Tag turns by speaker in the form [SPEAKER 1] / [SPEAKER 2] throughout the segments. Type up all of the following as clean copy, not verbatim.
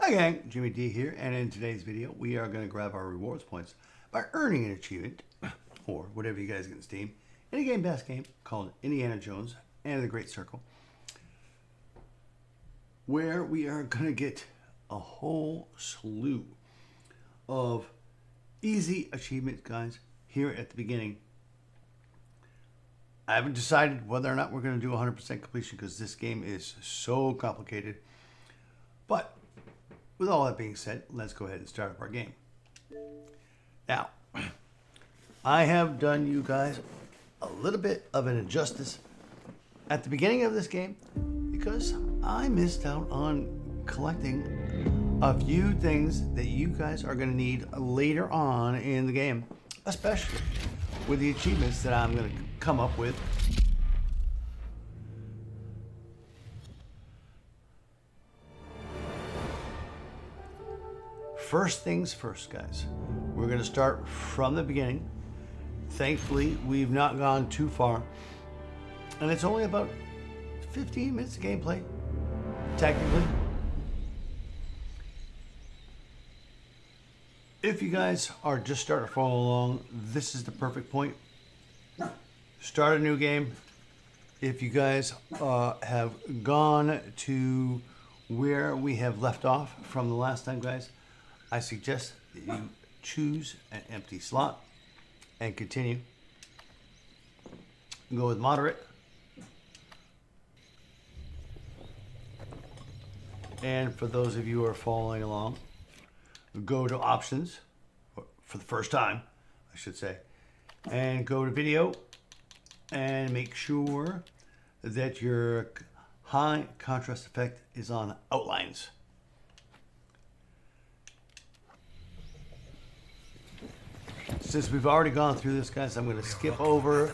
[SPEAKER 1] Hi gang, Jimmy D here, and in today's video we are going to grab our rewards points by earning an achievement, or whatever you guys get in Steam, in a Gamepass game called Indiana Jones and the Great Circle, where we are going to get a whole slew of easy achievements, guys, here at the beginning. I haven't decided whether or not we're going to do 100% completion because this game is so complicated, but with all that being said, let's go ahead and start up our game. Now, I have done you guys a little bit of an injustice at the beginning of this game because I missed out on collecting a few things that you guys are going to need later on in the game, especially with the achievements that I'm going to come up with. First things first, guys. We're going to start from the beginning. Thankfully, we've not gone too far. And it's only about 15 minutes of gameplay, technically. If you guys are just starting to follow along, this is the perfect point. Start a new game. If you guys have gone to where we have left off from the last time, guys, I suggest that you choose an empty slot and continue. Go with moderate. And for those of you who are following along, go to options for the first time, I should say, and go to video and make sure that your high contrast effect is on outlines. Since we've already gone through this, guys, I'm going to skip over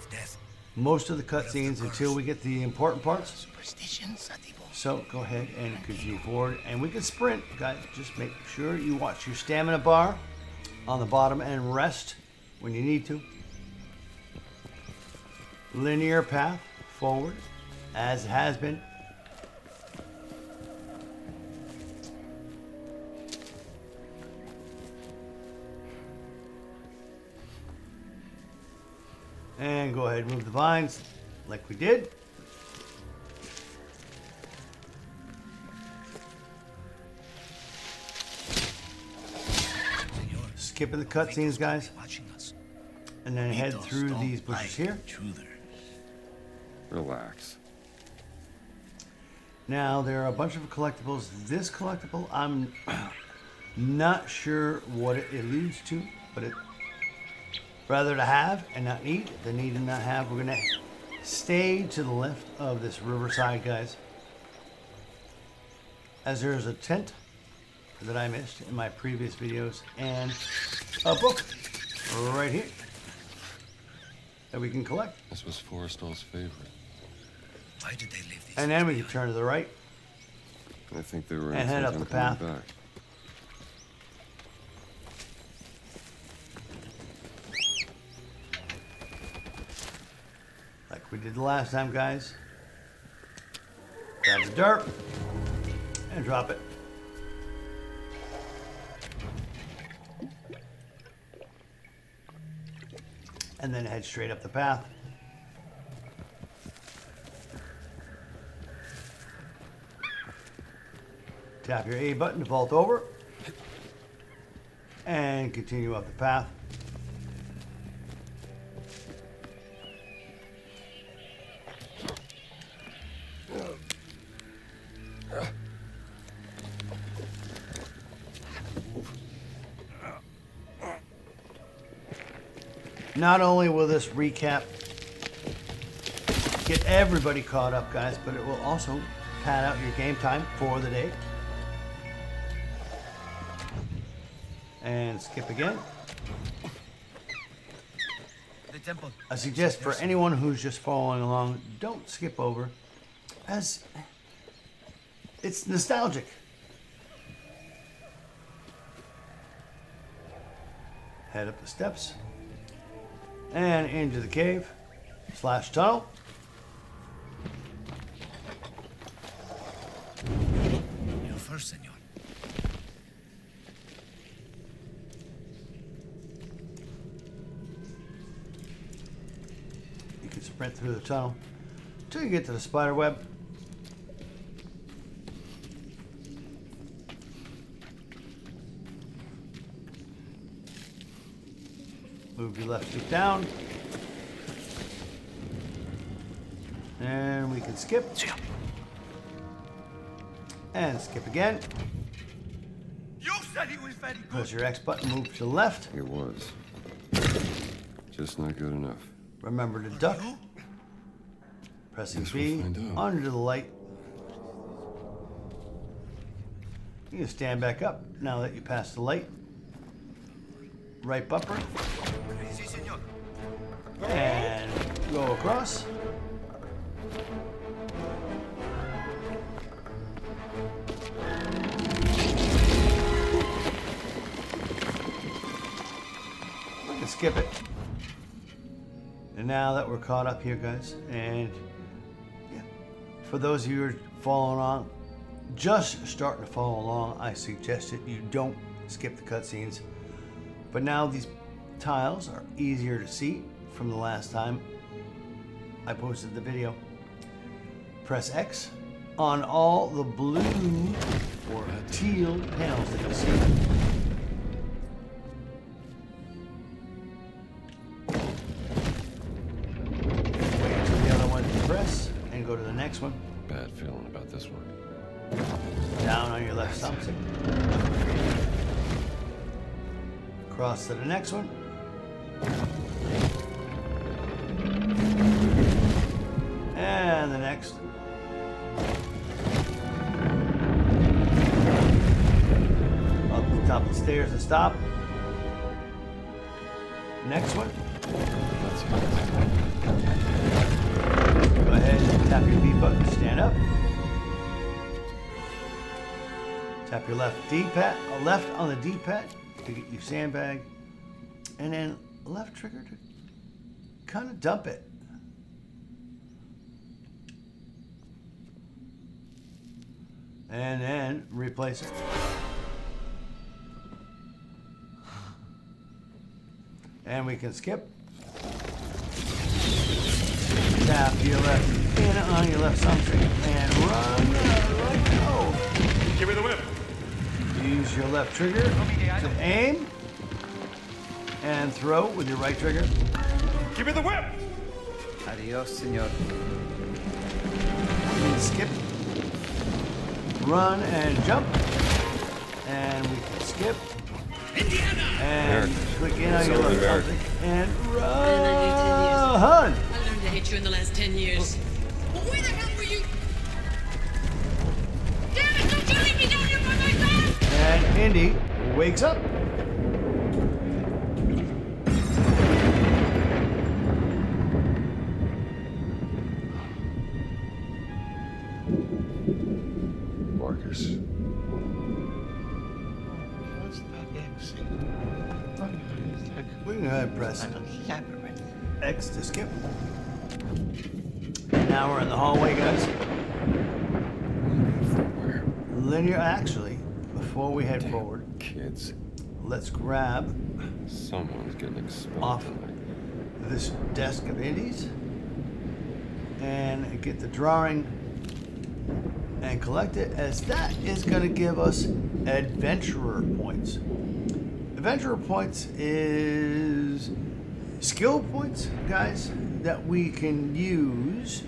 [SPEAKER 1] most of the cutscenes until we get the important parts. So go ahead and continue forward, and we can sprint, guys. Just make sure you watch your stamina bar on the bottom and rest when you need to. Linear path forward, as it has been. And go ahead and move the vines like we did. Skipping the cutscenes, guys. And then head through these bushes here.
[SPEAKER 2] Relax.
[SPEAKER 1] Now, there are a bunch of collectibles. This collectible, I'm not sure what it alludes to, but it rather to have and not need than need and not have. We're going to stay to the left of this riverside, guys, as there's a tent that I missed in my previous videos and a book right here that we can collect.
[SPEAKER 2] This was Forrestal's favorite.
[SPEAKER 3] Why did they leave these?
[SPEAKER 1] And then we can turn to the right
[SPEAKER 2] I think they were
[SPEAKER 1] and head up the path.
[SPEAKER 2] back.
[SPEAKER 1] Like we did the last time, guys. Grab the dirt and drop it. And then head straight up the path. Tap your A button to vault over. And continue up the path. Not only will this recap get everybody caught up, guys, but it will also pad out your game time for the day. And skip again.
[SPEAKER 3] The temple.
[SPEAKER 1] I suggest for anyone who's just following along, don't skip over, as it's nostalgic. Head up the steps and into the cave / tunnel.
[SPEAKER 3] You first, senor.
[SPEAKER 1] sprint through the tunnel until you get to the spider web. Move your left stick down. And we can skip. And skip again.
[SPEAKER 3] You said he was very good.
[SPEAKER 1] Press your X button, move to the left.
[SPEAKER 2] It was. Just not good enough.
[SPEAKER 1] Remember to duck. Pressing
[SPEAKER 2] Guess
[SPEAKER 1] B
[SPEAKER 2] we'll find out.
[SPEAKER 1] under the light. You can stand back up now that you passed the light. Right bumper.
[SPEAKER 3] Si, senor.
[SPEAKER 1] And go across. We can skip it. And now that we're caught up here, guys, and yeah, for those of you who are following on, just starting to follow along, I suggest that you don't skip the cutscenes. But now these tiles are easier to see from the last time I posted the video. Press X on all the blue or teal panels that you see. Wait until the other one press and go to the next one.
[SPEAKER 2] Bad feeling about this one.
[SPEAKER 1] Down on your left thumbstick. Cross to the next one. And the next. Up the top of the stairs and stop. Next one. Go ahead and tap your B button to stand up. Tap your left D-pad, left on the D-pad to get your sandbag, and then left trigger to kind of dump it. And then replace it. And we can skip. Tap your left in on your left thumbstick and run right go.
[SPEAKER 4] Give me the whip.
[SPEAKER 1] Use your left trigger to aim and throw with your right trigger.
[SPEAKER 4] Give me the whip.
[SPEAKER 3] Adios, senor.
[SPEAKER 1] And skip. Run and jump. And we can skip. And click in on your left thumbstick and run.
[SPEAKER 5] I learned to hate you in the last 10 years. Well, where the hell were you? Damn it, don't you leave me down here by myself!
[SPEAKER 1] And Indy wakes up.
[SPEAKER 2] Marcus.
[SPEAKER 1] We can go ahead and press X to skip. Now we're in the hallway, guys. Linear, actually, before we head forward,
[SPEAKER 2] Kids.
[SPEAKER 1] let's grab
[SPEAKER 2] Someone's getting expelled
[SPEAKER 1] off
[SPEAKER 2] tonight.
[SPEAKER 1] this desk of Indy's and get the drawing and collect it, as that is going to give us adventurer points. Adventurer points is skill points, guys, that we can use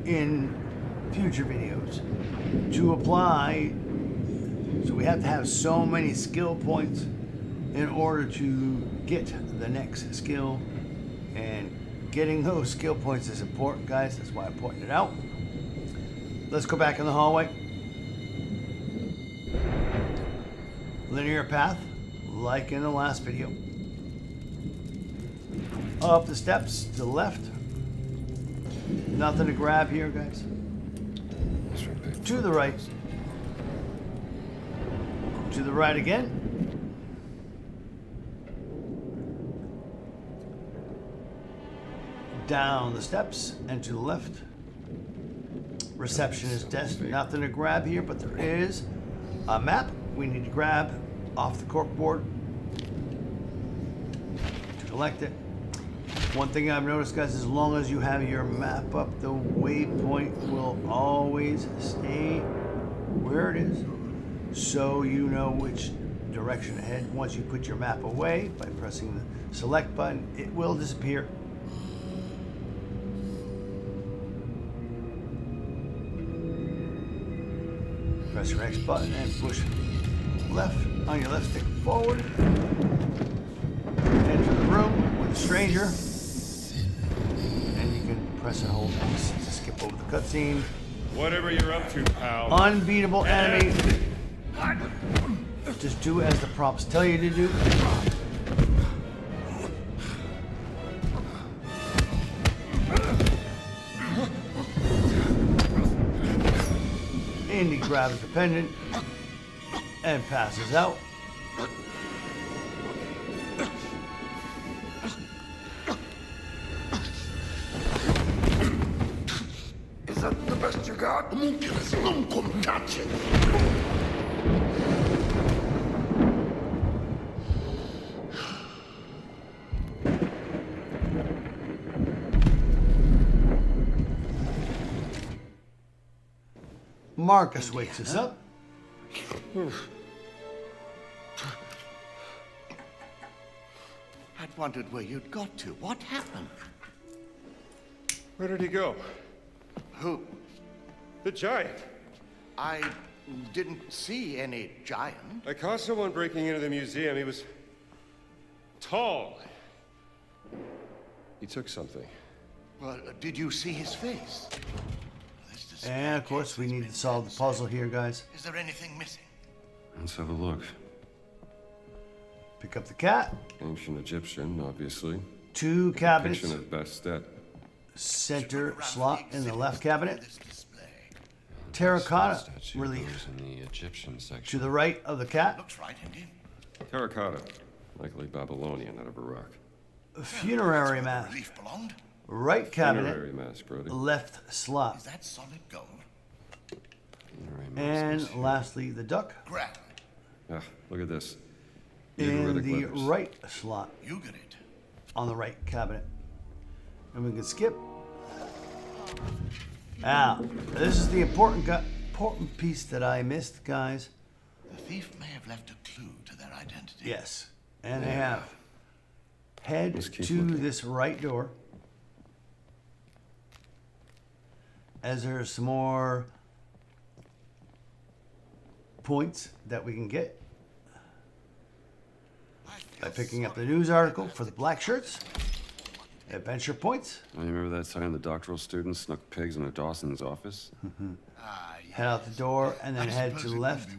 [SPEAKER 1] in future videos to apply. So we have to have so many skill points in order to get the next skill, and getting those skill points is important, guys. That's why I pointed it out. Let's go back in the hallway. Linear path, like in the last video. Up the steps to the left. Nothing to grab here, guys.
[SPEAKER 2] That's right, babe.
[SPEAKER 1] To the right. To the right again. Down the steps and to the left. Receptionist desk. Nothing to grab here, but there is a map we need to grab off the corkboard to collect it. One thing I've noticed, guys, as long as you have your map up, the waypoint will always stay where it is, so you know which direction ahead. Once you put your map away by pressing the select button, it will disappear. Press your X button and push left on your left stick forward. Enter the room with a stranger. And you can press and hold X to skip over the cutscene.
[SPEAKER 2] Whatever you're up to, pal.
[SPEAKER 1] Unbeatable enemy. Just do as the prompts tell you to do. Indy grabs the pendant and passes out.
[SPEAKER 4] Is that the best you got? ممكن non compiace.
[SPEAKER 1] Marcus wakes us up.
[SPEAKER 4] I'd wondered where you'd got to. What happened?
[SPEAKER 2] Where did he go?
[SPEAKER 4] Who?
[SPEAKER 2] The giant.
[SPEAKER 4] I didn't see any giant.
[SPEAKER 2] I caught someone breaking into the museum. He was tall. He took something.
[SPEAKER 4] Well, did you see his face?
[SPEAKER 1] And of course, we need to solve the puzzle here, guys.
[SPEAKER 4] Is there anything missing?
[SPEAKER 2] Let's have a look.
[SPEAKER 1] Pick up the cat.
[SPEAKER 2] Ancient Egyptian, obviously.
[SPEAKER 1] Two cabinets.
[SPEAKER 2] Depiction of Bastet.
[SPEAKER 1] Center slot in the left cabinet. Terracotta relief
[SPEAKER 2] in the Egyptian
[SPEAKER 1] to
[SPEAKER 2] section.
[SPEAKER 1] the right of the cat.
[SPEAKER 4] Looks right, Indy.
[SPEAKER 2] Terracotta, likely Babylonian, not a Baroque.
[SPEAKER 1] Funerary mask.
[SPEAKER 4] Relief belonged?
[SPEAKER 1] Right cabinet.
[SPEAKER 2] Funerary mask, Brody.
[SPEAKER 1] Left slot.
[SPEAKER 4] Is that solid gold?
[SPEAKER 2] Funerary mask
[SPEAKER 1] And
[SPEAKER 2] is here.
[SPEAKER 1] lastly, the duck
[SPEAKER 4] Grand.
[SPEAKER 2] Ah, look at this.
[SPEAKER 1] in
[SPEAKER 2] Ugaritic
[SPEAKER 1] the
[SPEAKER 2] letters.
[SPEAKER 1] right slot
[SPEAKER 4] You get it.
[SPEAKER 1] on the right cabinet. And we can skip. Now, this is the important piece that I missed, guys.
[SPEAKER 4] The thief may have left a clue to their identity.
[SPEAKER 1] Yes, and they have. Head
[SPEAKER 2] Let's keep
[SPEAKER 1] to
[SPEAKER 2] looking.
[SPEAKER 1] this right door. As there's some more points that we can get by picking up the news article for the Blackshirts. Adventure points.
[SPEAKER 2] Oh, you remember that time the doctoral student snuck pigs into Dawson's office?
[SPEAKER 1] Head out the door and then head to the left.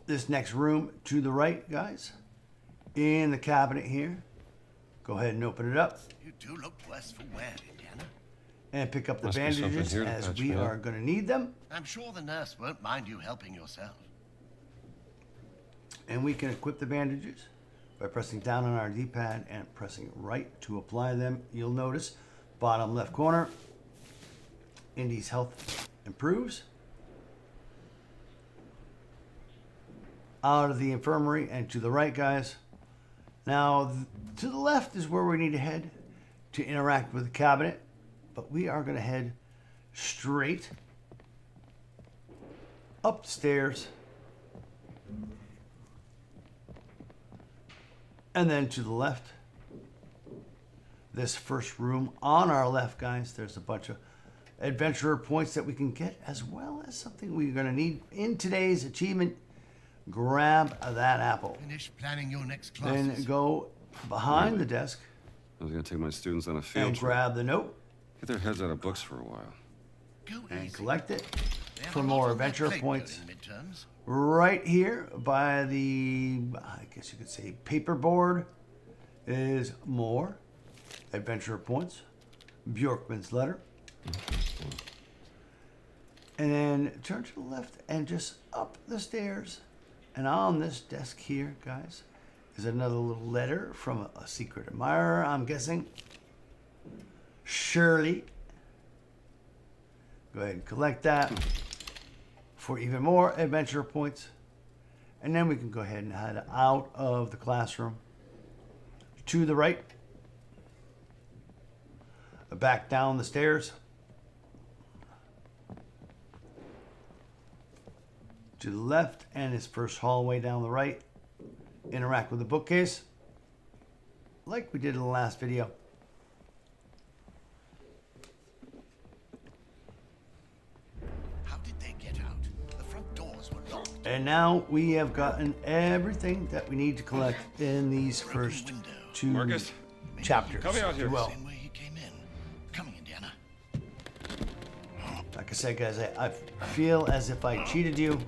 [SPEAKER 1] This next room to the right, guys. In the cabinet here. Go ahead and open it up
[SPEAKER 4] You do look worse for wear, Indiana.
[SPEAKER 1] and pick up the
[SPEAKER 2] Must be something
[SPEAKER 1] bandages
[SPEAKER 2] here to
[SPEAKER 1] as
[SPEAKER 2] patch
[SPEAKER 1] we
[SPEAKER 2] me up.
[SPEAKER 1] are going to need them.
[SPEAKER 4] I'm sure the nurse won't mind you helping yourself.
[SPEAKER 1] And we can equip the bandages by pressing down on our D-pad and pressing right to apply them. You'll notice bottom left corner, Indy's health improves. Out of the infirmary and to the right, guys. Now, to the left is where we need to head to interact with the cabinet, but we are going to head straight upstairs and then to the left. This first room on our left, guys, there's a bunch of adventurer points that we can get, as well as something we're going to need in today's achievement. Grab that apple.
[SPEAKER 4] Finish planning your next
[SPEAKER 1] Then
[SPEAKER 4] classes.
[SPEAKER 1] go behind the desk
[SPEAKER 2] I was going to take my students on a field
[SPEAKER 1] and
[SPEAKER 2] trip.
[SPEAKER 1] grab the note
[SPEAKER 2] Get their heads out of books for a while.
[SPEAKER 4] Go
[SPEAKER 1] and
[SPEAKER 4] easy.
[SPEAKER 1] collect it
[SPEAKER 4] They have
[SPEAKER 1] for
[SPEAKER 4] a lot
[SPEAKER 1] more
[SPEAKER 4] on their
[SPEAKER 1] adventure
[SPEAKER 4] plate
[SPEAKER 1] points.
[SPEAKER 4] during midterms.
[SPEAKER 1] Right here by the, I guess you could say, paperboard is more adventure points. Bjorkman's letter. And then turn to the left and just up the stairs. And on this desk here, guys, is another little letter from a secret admirer, I'm guessing. Shirley. Go ahead and collect that for even more adventure points. And then we can go ahead and head out of the classroom to the right. Back down the stairs. To the left, and his first hallway down the right. Interact with the bookcase, like we did in the last video.
[SPEAKER 4] How did they get out? The front doors were locked.
[SPEAKER 1] And now we have gotten everything that we need to collect in these first two
[SPEAKER 2] Marcus,
[SPEAKER 1] chapters.
[SPEAKER 2] come out here.
[SPEAKER 1] Well,
[SPEAKER 4] Same way he came in. Coming, Indiana.
[SPEAKER 1] like I said, guys, I feel as if I cheated you,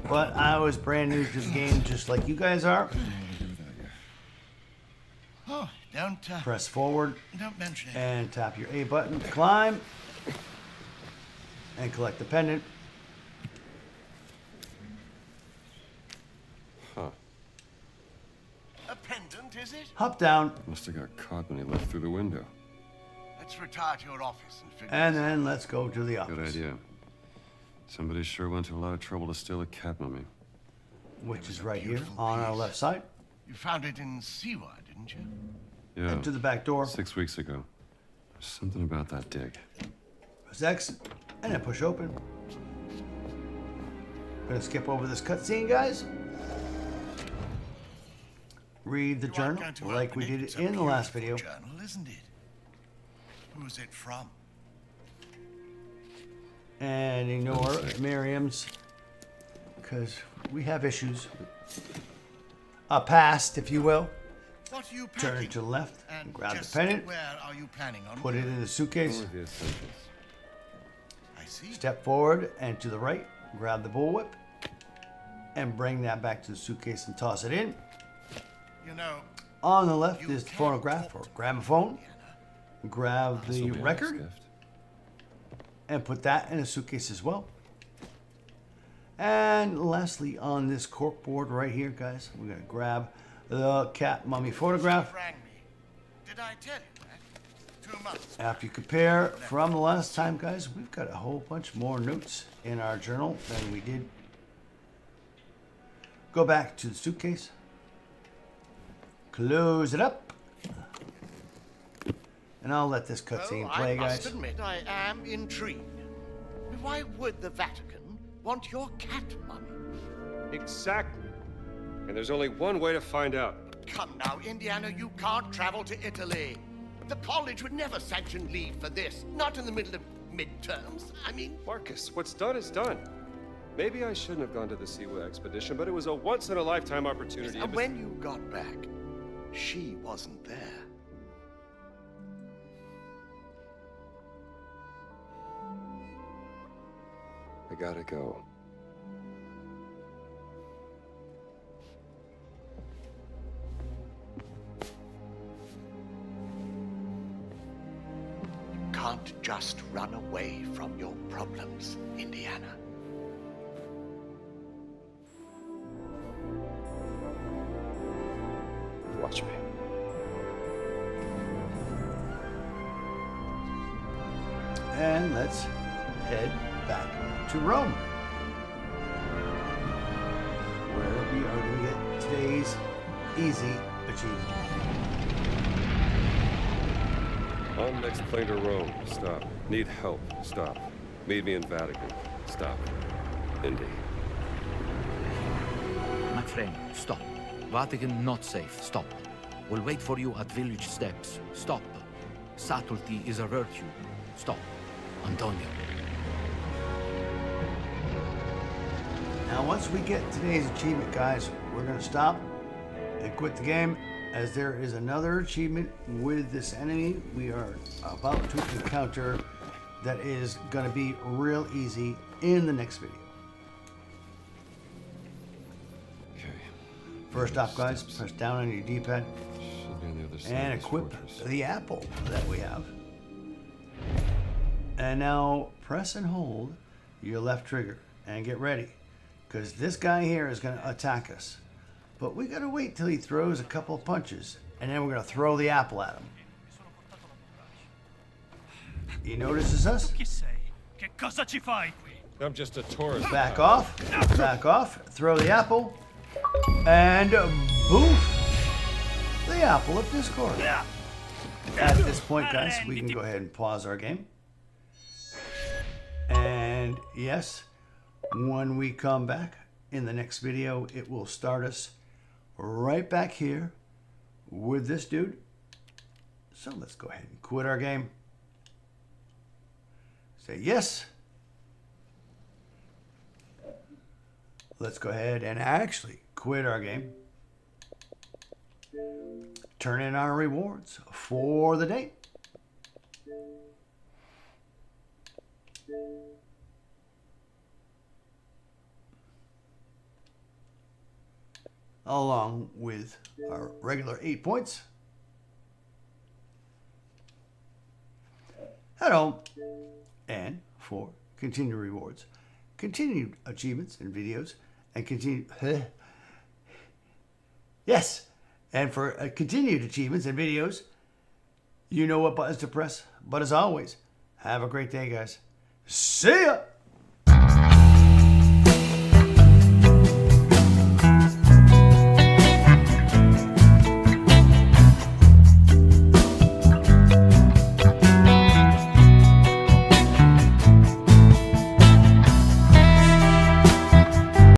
[SPEAKER 1] but I was brand new to the game, just like you guys are.
[SPEAKER 4] Oh, don't
[SPEAKER 1] Press forward
[SPEAKER 4] mention it.
[SPEAKER 1] and tap your A button to climb and collect the pendant.
[SPEAKER 2] Huh.
[SPEAKER 4] A pendant, is it?
[SPEAKER 1] Hop down,
[SPEAKER 2] Must have got caught when he left through the window.
[SPEAKER 4] Let's retire to your office and figure
[SPEAKER 1] and
[SPEAKER 4] this out.
[SPEAKER 1] then let's go to the office.
[SPEAKER 2] Good idea. Somebody sure went to a lot of trouble to steal a cat mummy.
[SPEAKER 1] Which is right here on our left side.
[SPEAKER 4] You found it in Siwa, didn't you?
[SPEAKER 2] Yeah.
[SPEAKER 1] And to the back door.
[SPEAKER 2] 6 weeks ago. There's something about that dig.
[SPEAKER 1] Press X and then push open. Gonna skip over this cutscene, guys. Read the
[SPEAKER 4] You aren't
[SPEAKER 1] journal
[SPEAKER 4] going to
[SPEAKER 1] like
[SPEAKER 4] open
[SPEAKER 1] we
[SPEAKER 4] it.
[SPEAKER 1] did
[SPEAKER 4] It's
[SPEAKER 1] in
[SPEAKER 4] a
[SPEAKER 1] the last
[SPEAKER 4] beautiful
[SPEAKER 1] video.
[SPEAKER 4] Journal, isn't it? Who's it from?
[SPEAKER 1] And ignore Miriam's, because we have issues. A past, if you will.
[SPEAKER 4] What are you packing?
[SPEAKER 1] Turn to the left and
[SPEAKER 4] And
[SPEAKER 1] grab the
[SPEAKER 4] just
[SPEAKER 1] pendant.
[SPEAKER 4] Where are you planning on?
[SPEAKER 1] Put it in the suitcase.
[SPEAKER 2] With the essentials.
[SPEAKER 4] I see.
[SPEAKER 1] Step forward and to the right. Grab the bullwhip. And bring that back to the suitcase and toss it in.
[SPEAKER 4] You know,
[SPEAKER 1] On the left
[SPEAKER 4] You
[SPEAKER 1] is the
[SPEAKER 4] can't
[SPEAKER 1] phonograph
[SPEAKER 4] talk
[SPEAKER 1] or
[SPEAKER 4] to
[SPEAKER 1] gramophone.
[SPEAKER 4] Indiana.
[SPEAKER 1] Grab
[SPEAKER 2] This'll
[SPEAKER 1] the
[SPEAKER 2] be a nice
[SPEAKER 1] record
[SPEAKER 2] gift.
[SPEAKER 1] and put that in a suitcase as well. And lastly, on this cork board right here, guys, we're gonna grab the cat mummy photograph.
[SPEAKER 4] Rang me. Did I tell you that? 2 months.
[SPEAKER 1] After you compare from the last time, guys, we've got a whole bunch more notes in our journal than we did. Go back to the suitcase. Close it up. And I'll let this cutscene play,
[SPEAKER 6] I must
[SPEAKER 1] guys.
[SPEAKER 6] admit I am intrigued. Why would the Vatican want your cat mummy?
[SPEAKER 2] Exactly. And there's only one way to find out.
[SPEAKER 6] Come now, Indiana, you can't travel to Italy. The college would never sanction leave for this, not in the middle of midterms. I mean,
[SPEAKER 2] Marcus, what's done is done. Maybe I shouldn't have gone to the Siwa expedition, but it was a once-in-a-lifetime opportunity.
[SPEAKER 6] and when you got back, she wasn't there.
[SPEAKER 2] I gotta go.
[SPEAKER 6] Can't just run away from your problems, Indiana.
[SPEAKER 2] Watch me.
[SPEAKER 1] And let's head back to Rome, where we are going to get today's easy achievement.
[SPEAKER 2] On next plane to Rome. Stop. Need help. Stop. Meet me in Vatican. Stop. Indy.
[SPEAKER 7] My friend, stop. Vatican not safe. Stop. We'll wait for you at village steps. Stop. Subtlety is a virtue. Stop. Antonio.
[SPEAKER 1] Now, once we get today's achievement, guys, we're going to stop and quit the game, as there is another achievement with this enemy we are about to encounter that is going to be real easy in the next video.
[SPEAKER 2] Okay.
[SPEAKER 1] First off, guys, press down on your D-pad
[SPEAKER 2] Should be on the other side
[SPEAKER 1] and
[SPEAKER 2] of this
[SPEAKER 1] equip
[SPEAKER 2] fortress.
[SPEAKER 1] the apple that we have. And now press and hold your left trigger and get ready, because this guy here is going to attack us. But we got to wait till he throws a couple of punches, and then we're going to throw the apple at him. He notices us.
[SPEAKER 8] Chi sei? Che cosa ci fai qui?
[SPEAKER 2] I'm just a tourist.
[SPEAKER 1] Back off, throw the apple, and boof! The yeah, pull up Discord. At this point, guys, we can go ahead and pause our game. And yes, when we come back in the next video, it will start us right back here with this dude. So let's go ahead and quit our game. Say yes. Let's go ahead and actually quit our game. Turn in our rewards for the day. Along with our regular 8 points. Head home. And for continued rewards, continued achievements and videos, and continued... Yes! And for continued achievements and videos, you know what buttons to press. But as always, have a great day, guys. See ya!